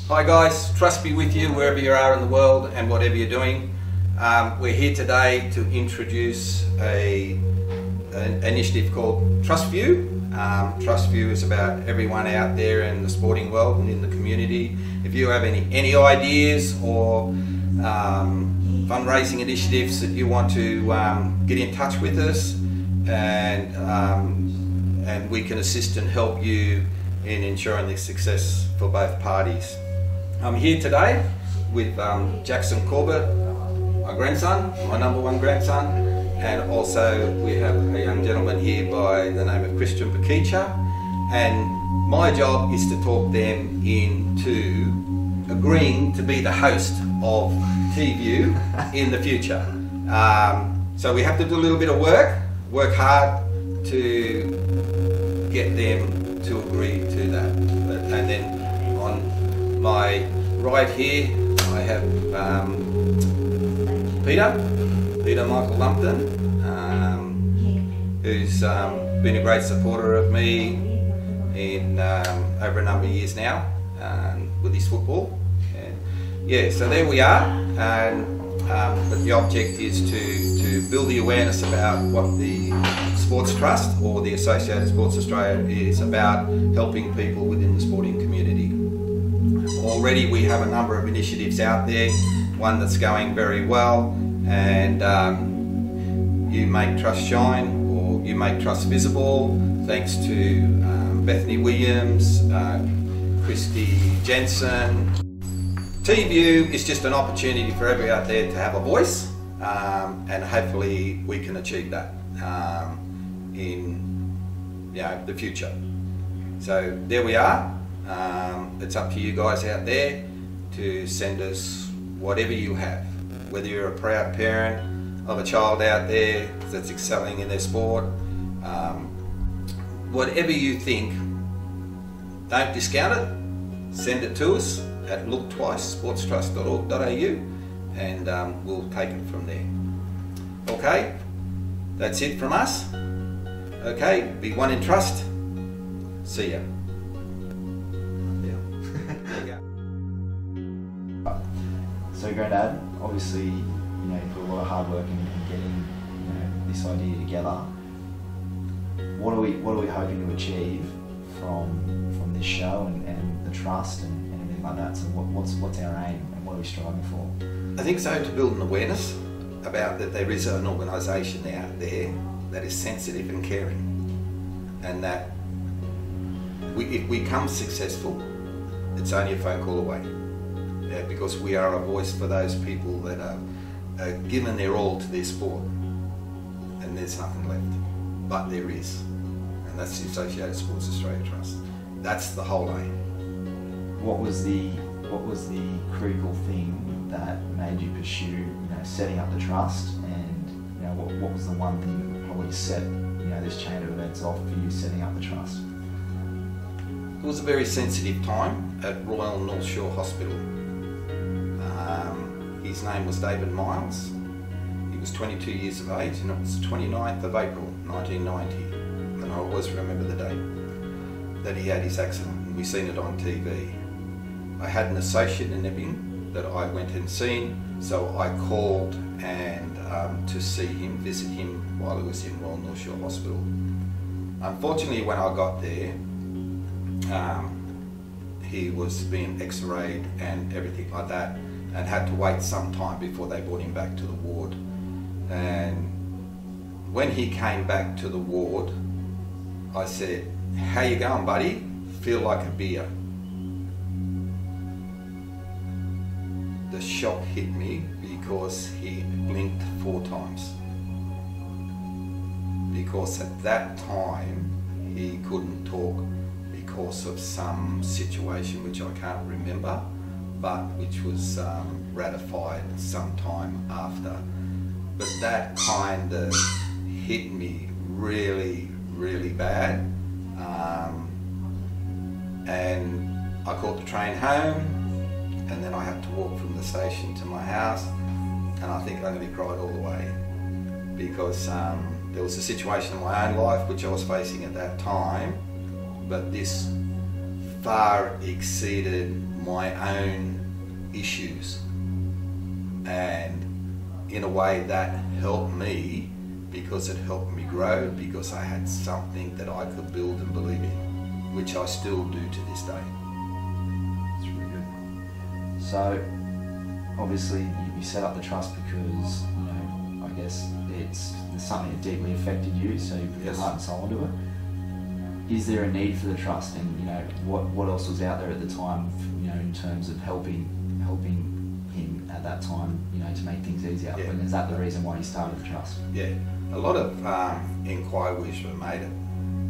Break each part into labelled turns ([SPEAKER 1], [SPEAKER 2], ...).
[SPEAKER 1] Hi guys, trust be with you wherever you are in the world and whatever you're doing. We're here today to introduce an initiative called Trust Vue. Trust Vue is about everyone out there in the sporting world and in the community. If you have any ideas or fundraising initiatives that you want to get in touch with us, and we can assist and help you in ensuring the success for both parties. I'm here today with Jackson Corbett, my grandson, my number one grandson, and also we have a young gentleman here by the name of Christian Pakicha, and my job is to talk them into agreeing to be the host of Vue in the future. So we have to do a little bit of work hard to get them to agree to that. And then on my right here I have Peter Michael Lumpton, who's been a great supporter of me in over a number of years now with his football. And yeah, so there we are. And but the object is to build the awareness about what the Sports Trust or the Associated Sports Australia is about, helping people within the sporting community. Already we have a number of initiatives out there, one that's going very well, and You Make Trust Shine, or You Make Trust Visible, thanks to Bethany Williams, Christy Jensen. Vue is just an opportunity for everyone out there to have a voice, and hopefully we can achieve that in the future. So there we are. It's up to you guys out there to send us whatever you have, whether you're a proud parent of a child out there that's excelling in their sport, whatever you think, don't discount it, send it to us at looktwicesportstrust.org.au, and we'll take it from there. Okay, that's it from us. Okay, be one in trust. See ya.
[SPEAKER 2] So Grandad, obviously, you put a lot of hard work in getting, this idea together. What are we hoping to achieve from this show and the trust and everything like that? So what's our aim and what are we striving for?
[SPEAKER 1] I think so, to build an awareness about that there is an organisation out there that is sensitive and caring, and that if we become successful, it's only a phone call away. Because we are a voice for those people that are given their all to their sport, and there's nothing left, but there is, and that's the Associated Sports Australia Trust. That's the whole aim.
[SPEAKER 2] What was the critical thing that made you pursue, setting up the trust, and what was the one thing that probably set this chain of events off for you setting up the trust?
[SPEAKER 1] It was a very sensitive time at Royal North Shore Hospital. His name was David Miles. He was 22 years of age, and it was the 29th of April 1990, and I always remember the date that he had his accident, and we seen it on TV. I had an associate in Epping that I went and seen, so I called and to see him, visit him while he was in Royal North Shore Hospital. Unfortunately, when I got there, he was being x-rayed and everything like that, and had to wait some time before they brought him back to the ward. And when he came back to the ward, I said, "How you going, buddy? Feel like a beer." The shock hit me because he blinked 4 times. Because at that time he couldn't talk because of some situation which I can't remember, but which was ratified some time after. But that kind of hit me really, really bad. And I caught the train home, and then I had to walk from the station to my house, and I think I nearly cried all the way, because there was a situation in my own life which I was facing at that time, but this far exceeded my own issues, and in a way that helped me because it helped me grow, because I had something that I could build and believe in, which I still do to this day.
[SPEAKER 2] That's really good. So obviously you set up the trust because, you know, I guess it's something that deeply affected you, so you put your heart and soul into it. Is there a need for the trust, and you know what else was out there at the time, you know, in terms of helping him at that time, you know, to make things easier?
[SPEAKER 1] Yeah.
[SPEAKER 2] And is that the reason why you started the trust?
[SPEAKER 1] Yeah, a lot of inquiries were made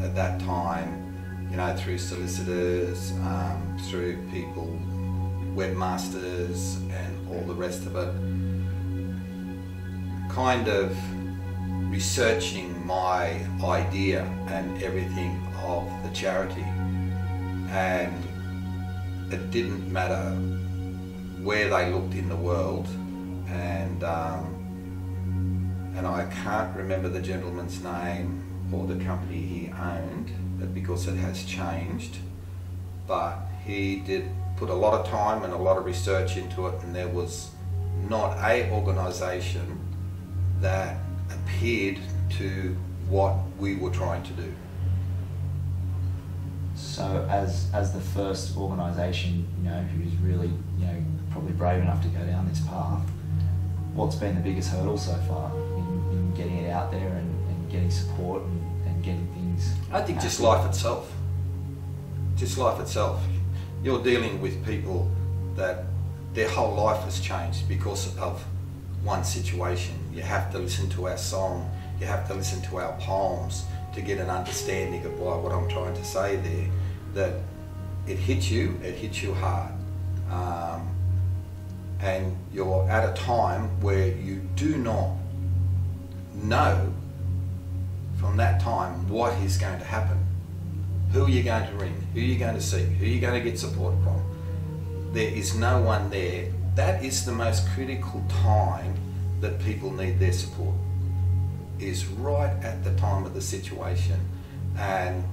[SPEAKER 1] at that time, you know, through solicitors, through people, webmasters, and all the rest of it. Kind of researching my idea and everything of the charity, and it didn't matter where they looked in the world, and I can't remember the gentleman's name or the company he owned because it has changed, but he did put a lot of time and a lot of research into it, and there was not a organisation that appeared to what we were trying to do.
[SPEAKER 2] So as the first organisation, you know, who's really, you know, probably brave enough to go down this path, what's been the biggest hurdle so far in getting it out there and getting support and getting things?
[SPEAKER 1] I think just life itself. Just life itself. You're dealing with people that their whole life has changed because of one situation. You have to listen to our song, you have to listen to our poems to get an understanding of what I'm trying to say there, that it hits you hard. And you're at a time where you do not know from that time what is going to happen. Who are you going to ring? Who are you going to seek? Who are you going to get support from? There is no one there. That is the most critical time that people need their support, is right at the time of the situation. And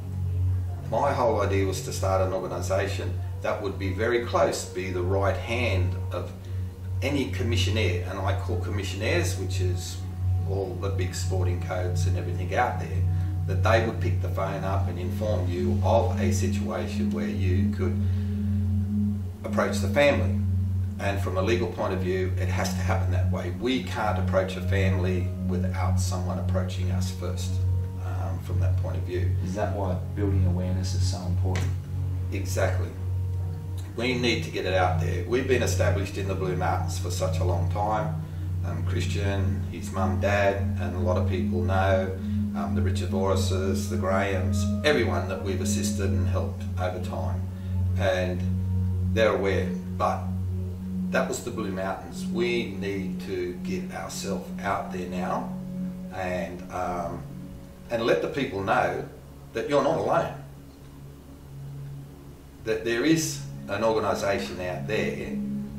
[SPEAKER 1] my whole idea was to start an organisation that would be very close, be the right hand of any commissionaire, and I call commissionaires, which is all the big sporting codes and everything out there, that they would pick the phone up and inform you of a situation where you could approach the family. And from a legal point of view, it has to happen that way. We can't approach a family without someone approaching us first, from that point of view.
[SPEAKER 2] Is that why building awareness is so important?
[SPEAKER 1] Exactly. We need to get it out there. We've been established in the Blue Mountains for such a long time. Christian, his mum, dad, and a lot of people know, the Richard Boruses, the Grahams, everyone that we've assisted and helped over time. And they're aware, but that was the Blue Mountains. We need to get ourselves out there now and let the people know that you're not alone. That there is an organisation out there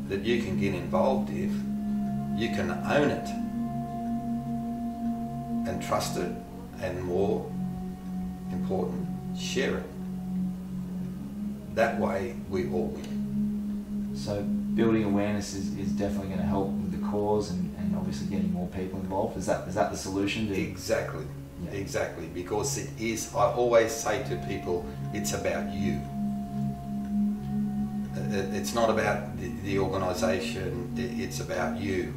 [SPEAKER 1] that you can get involved with, you can own it and trust it, and more important, share it. That way we all win.
[SPEAKER 2] So building awareness is definitely going to help with the cause and obviously getting more people involved. Is that the solution?
[SPEAKER 1] Exactly,
[SPEAKER 2] yeah.
[SPEAKER 1] Exactly, because it is, I always say to people, it's about you. It's not about the organisation, it's about you.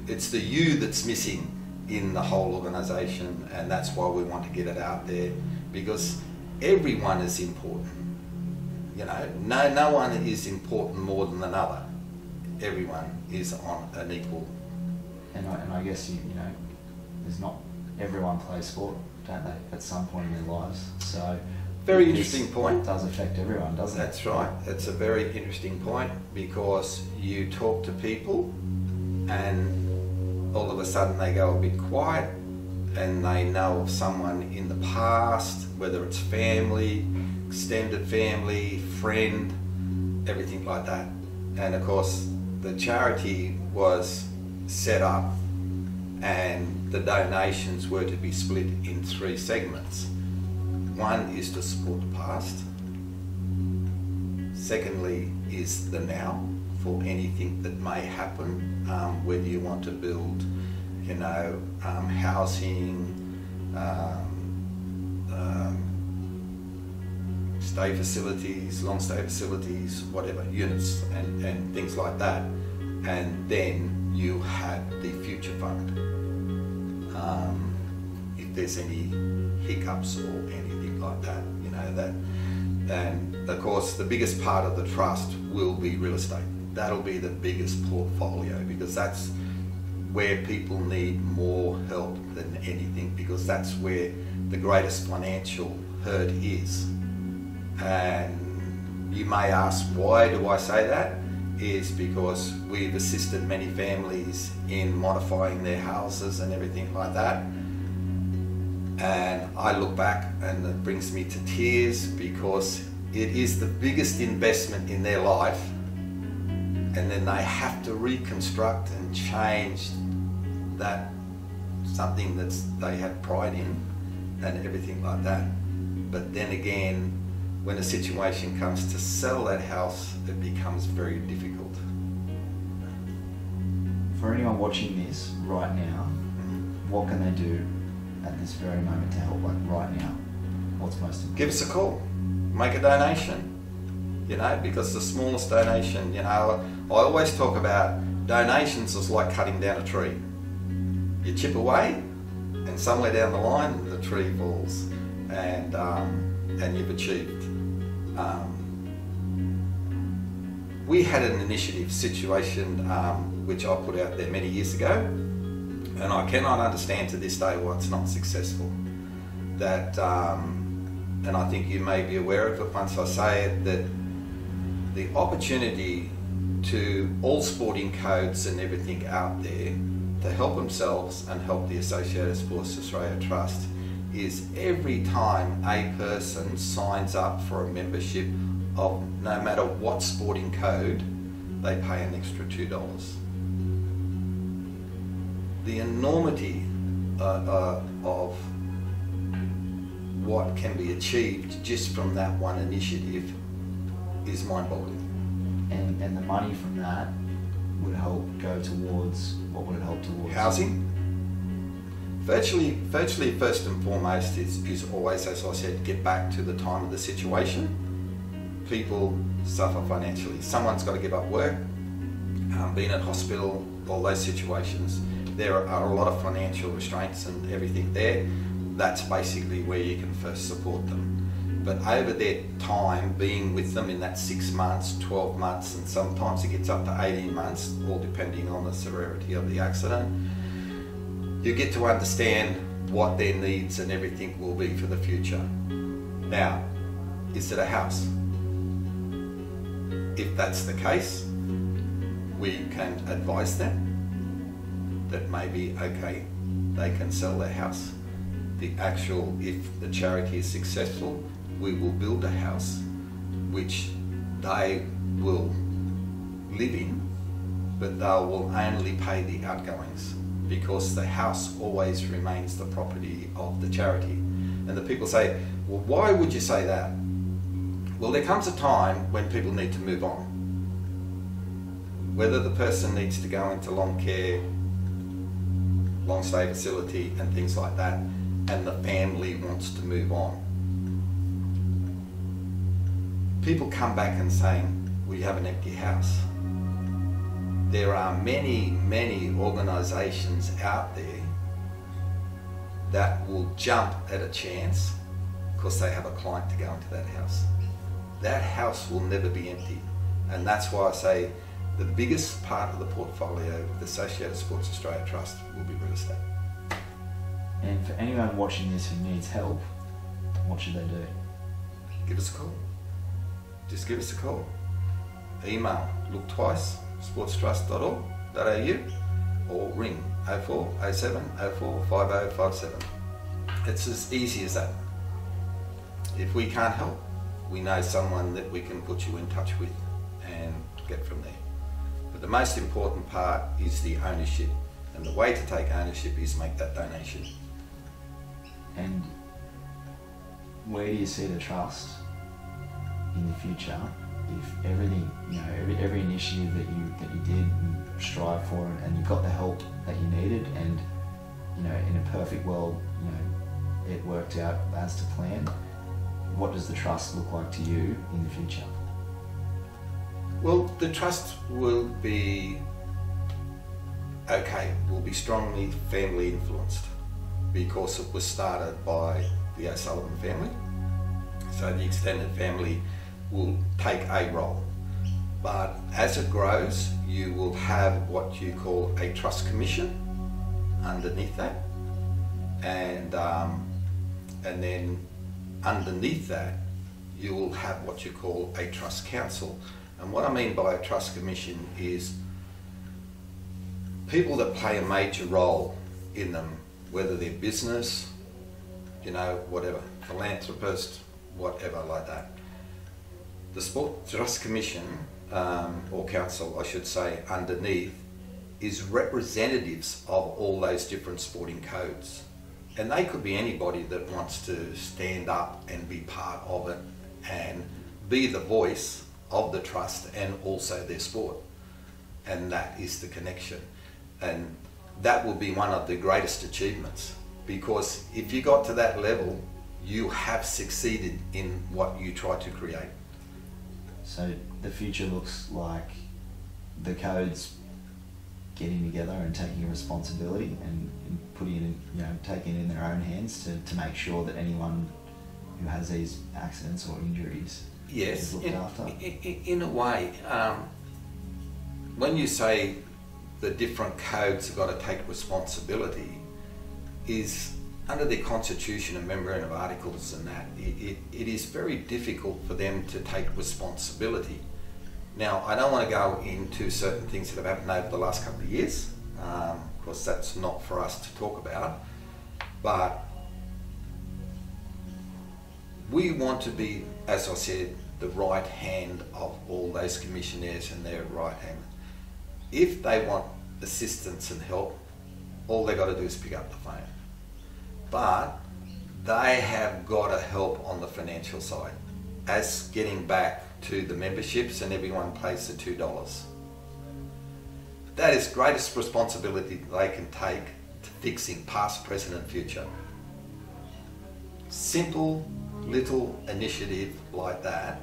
[SPEAKER 1] It's the you that's missing in the whole organisation, and that's why we want to get it out there, because everyone is important. You know, no one is important more than another. Everyone is on an equal.
[SPEAKER 2] And I guess you know, there's not everyone plays sport, don't they? At some point in their lives. So
[SPEAKER 1] very interesting point.
[SPEAKER 2] It does affect everyone, doesn't it?
[SPEAKER 1] That's right. It's a very interesting point, because you talk to people, and all of a sudden they go a bit quiet, and they know of someone in the past, whether it's family, extended family, friend, everything like that. And of course the charity was set up and the donations were to be split in 3 segments. One is to support the past, Secondly is the now for anything that may happen, whether you want to build, you know, housing, stay facilities, long stay facilities, whatever, units and things like that. And then you have the future fund. If there's any hiccups or anything like that, you know, that. And of course, the biggest part of the trust will be real estate. That'll be the biggest portfolio, because that's where people need more help than anything, because that's where the greatest financial hurt is. And you may ask, why do I say that? Is because we've assisted many families in modifying their houses and everything like that. And I look back and it brings me to tears, because it is the biggest investment in their life, and then they have to reconstruct and change that, something that they had pride in and everything like that. But then again, when a situation comes to sell that house, it becomes very difficult.
[SPEAKER 2] For anyone watching this right now, what can they do at this very moment to help, like right now? What's most important?
[SPEAKER 1] Give us a call, make a donation, you know, because the smallest donation, you know, I always talk about donations is like cutting down a tree. You chip away and somewhere down the line the tree falls, and you've achieved. We had an initiative situation which I put out there many years ago, and I cannot understand to this day why it's not successful. That, and I think you may be aware of it once I say it, that the opportunity to all sporting codes and everything out there to help themselves and help the Associated Sports Australia Trust is every time a person signs up for a membership of no matter what sporting code, they pay an extra $2. The enormity of what can be achieved just from that one initiative is mind-boggling.
[SPEAKER 2] And the money from that would help go towards, what would it help towards?
[SPEAKER 1] Housing. Virtually first and foremost is always, as I said, get back to the time of the situation. People suffer financially. Someone's got to give up work, being at hospital, all those situations. There are a lot of financial restraints and everything there. That's basically where you can first support them. But over their time being with them in that 6 months, 12 months, and sometimes it gets up to 18 months, all depending on the severity of the accident, you get to understand what their needs and everything will be for the future. Now, is it a house? If that's the case, we can advise them that maybe, okay, they can sell their house. If the charity is successful, we will build a house which they will live in, but they will only pay the outgoings, because the house always remains the property of the charity. And the people say, well, why would you say that? Well, there comes a time when people need to move on. Whether the person needs to go into long care, long stay facility and things like that, and the family wants to move on. People come back and saying, we have an empty house. There are many organisations out there that will jump at a chance because they have a client to go into that house. That house will never be empty. And that's why I say the biggest part of the portfolio of the Associated Sports Australia Trust will be real estate.
[SPEAKER 2] And for anyone watching this who needs help, what should they do?
[SPEAKER 1] Give us a call. Just give us a call. Email looktwice@sportstrust.org.au or ring 0407 04 5057. It's as easy as that. If we can't help, we know someone that we can put you in touch with and get from there. But the most important part is the ownership, and the way to take ownership is make that donation.
[SPEAKER 2] And where do you see the trust in the future if everything, you know, every initiative that you did and strive for, and you got the help that you needed, and you know, in a perfect world, you know, it worked out as to plan. What does the trust look like to you in the future?
[SPEAKER 1] Well, the trust will be okay, will be strongly family influenced because it was started by the O'Sullivan family. So the extended family will take a role. But as it grows, you will have what you call a trust commission underneath that. And then underneath that, you will have what you call a trust council. And what I mean by a trust commission is people that play a major role in them, whether they're business, you know, whatever, philanthropist, whatever like that. The Sport Trust Commission, or council I should say, underneath, is representatives of all those different sporting codes. And they could be anybody that wants to stand up and be part of it and be the voice of the trust and also their sport. And that is the connection. And that will be one of the greatest achievements, because if you got to that level, you have succeeded in what you try to create.
[SPEAKER 2] So the future looks like the codes getting together and taking responsibility and putting it in, you know, taking it in their own hands to make sure that anyone who has these accidents or injuries is looked after.
[SPEAKER 1] In a way, when you say the different codes have got to take responsibility, is under the Constitution and memorandum of articles and that, it is very difficult for them to take responsibility. Now, I don't want to go into certain things that have happened over the last couple of years, of course that's not for us to talk about, but we want to be, as I said, the right hand of all those commissionaires and their right hand. If they want assistance and help, all they got to do is pick up the phone. But they have got to help on the financial side, as getting back to the memberships, and everyone pays the $2. That is greatest responsibility they can take to fixing past, present and future. Simple little initiative like that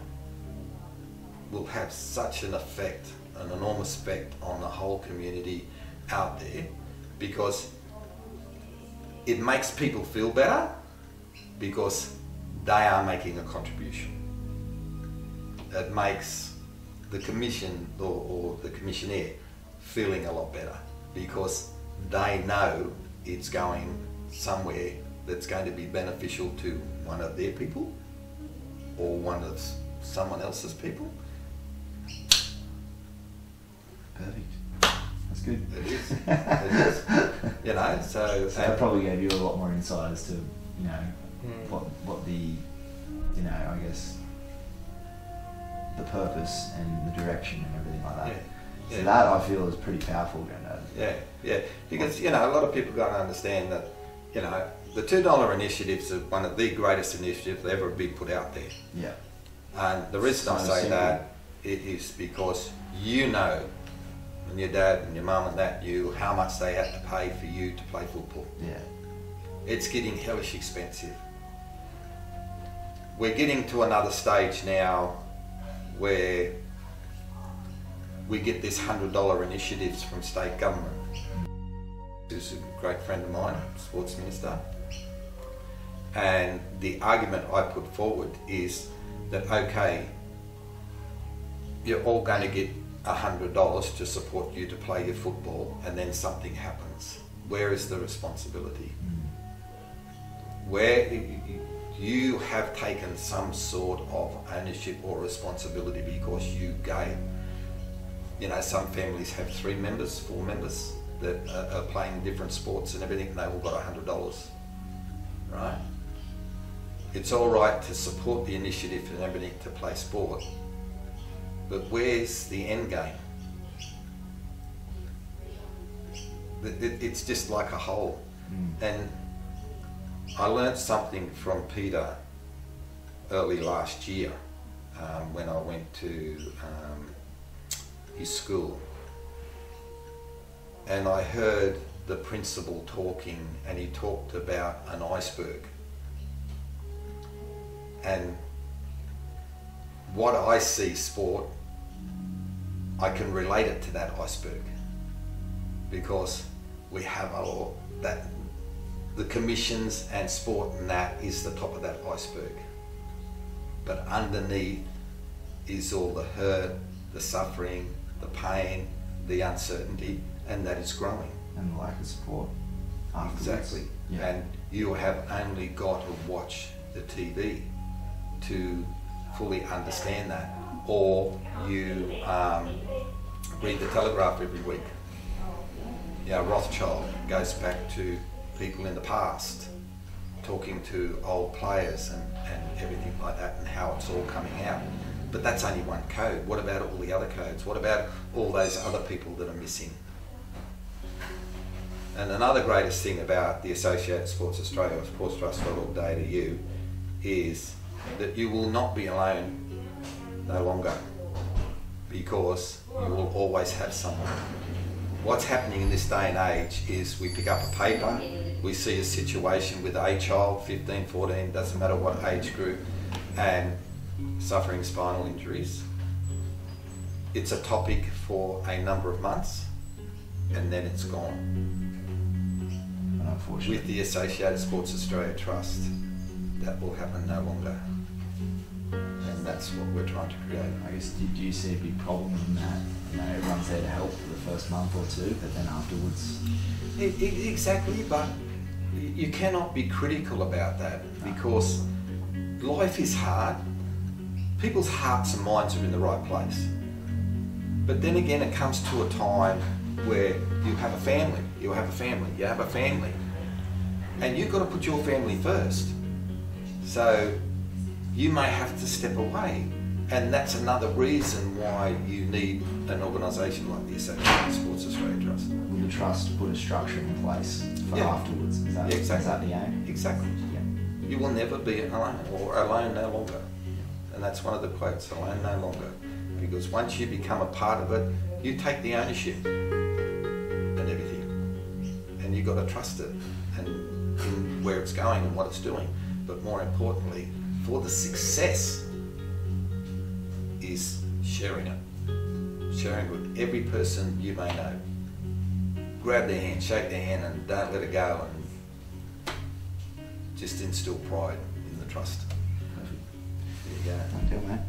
[SPEAKER 1] will have such an effect, an enormous effect on the whole community out there, because it makes people feel better because they are making a contribution. It makes the commission or the commissionaire feeling a lot better because they know it's going somewhere that's going to be beneficial to one of their people or one of someone else's people.
[SPEAKER 2] Perfect. That's good.
[SPEAKER 1] It is. It is. You know, so
[SPEAKER 2] that probably gave you a lot more insight as to, you know, what the, you know, I guess the purpose and the direction and everything like that.
[SPEAKER 1] Yeah.
[SPEAKER 2] So that I feel is pretty powerful, Grandad.
[SPEAKER 1] Yeah. Because, you know, a lot of people got to understand that, you know, the $2 initiatives are one of the greatest initiatives ever been put out there.
[SPEAKER 2] Yeah.
[SPEAKER 1] And the reason I say that is because you know, and your dad and your mum and that knew how much they had to pay for you to play football.
[SPEAKER 2] Yeah.
[SPEAKER 1] It's getting hellish expensive. We're getting to another stage now where we get this $100 initiatives from state government. Who's a great friend of mine, sports minister. And the argument I put forward is that, okay, you're all going to get $100 to support you to play your football, and then something happens. Where is the responsibility? Where you have taken some sort of ownership or responsibility because you gave. You know, some families have 3 members, 4 members that are playing different sports and everything, and they all got $100, right? It's all right to support the initiative and everything to play sport, but where's the end game? It's just like a hole. And I learned something from Peter early last year. when I went to his school, and I heard the principal talking, and he talked about an iceberg. And what I see sport, I can relate it to that iceberg, because we have the commissions and sport, and that is the top of that iceberg. But underneath is all the hurt, the suffering, the pain, the uncertainty, and that is growing.
[SPEAKER 2] And the lack of support afterwards.
[SPEAKER 1] Exactly.
[SPEAKER 2] Yeah.
[SPEAKER 1] And you have only got to watch the TV to fully understand that, or you read the Telegraph every week. Rothschild goes back to people in the past, talking to old players and everything like that, and how it's all coming out. But that's only one code. What about all the other codes? What about all those other people that are missing? And another greatest thing about the Associated Sports Australia, or Sports Trust all day to you, is that you will not be alone no longer, because you will always have someone. What's happening in this day and age is we pick up a paper, we see a situation with a child, 15, 14, doesn't matter what age group, and suffering spinal injuries. It's a topic for a number of months, and then it's gone.
[SPEAKER 2] And unfortunately,
[SPEAKER 1] With the Associated Sports Australia Trust, that will happen no longer. And that's what we're trying to create.
[SPEAKER 2] I guess, do you see a big problem in that? Everyone's there to help for the first month or two, but then afterwards...
[SPEAKER 1] Exactly, but you cannot be critical about that, because life is hard. People's hearts and minds are in the right place. But then again, it comes to a time where you have a family, and you've got to put your family first. So you may have to step away, and that's another reason why you need an organisation like the Associated Sports Australia Trust.
[SPEAKER 2] Will the trust put a structure in place for
[SPEAKER 1] Yeah.
[SPEAKER 2] afterwards? Is that,
[SPEAKER 1] Exactly.
[SPEAKER 2] Is that the aim?
[SPEAKER 1] Exactly.
[SPEAKER 2] Yeah.
[SPEAKER 1] You will never be alone, or alone no longer. And that's one of the quotes, alone no longer. Because once you become a part of it, you take the ownership and everything. And you've got to trust it and in where it's going and what it's doing. But more importantly, for the success is sharing it. Sharing with every person you may know. Grab their hand, shake their hand, and don't let it go, and just instill pride in the trust.
[SPEAKER 2] Perfect.
[SPEAKER 1] There you go.
[SPEAKER 2] Until, mate.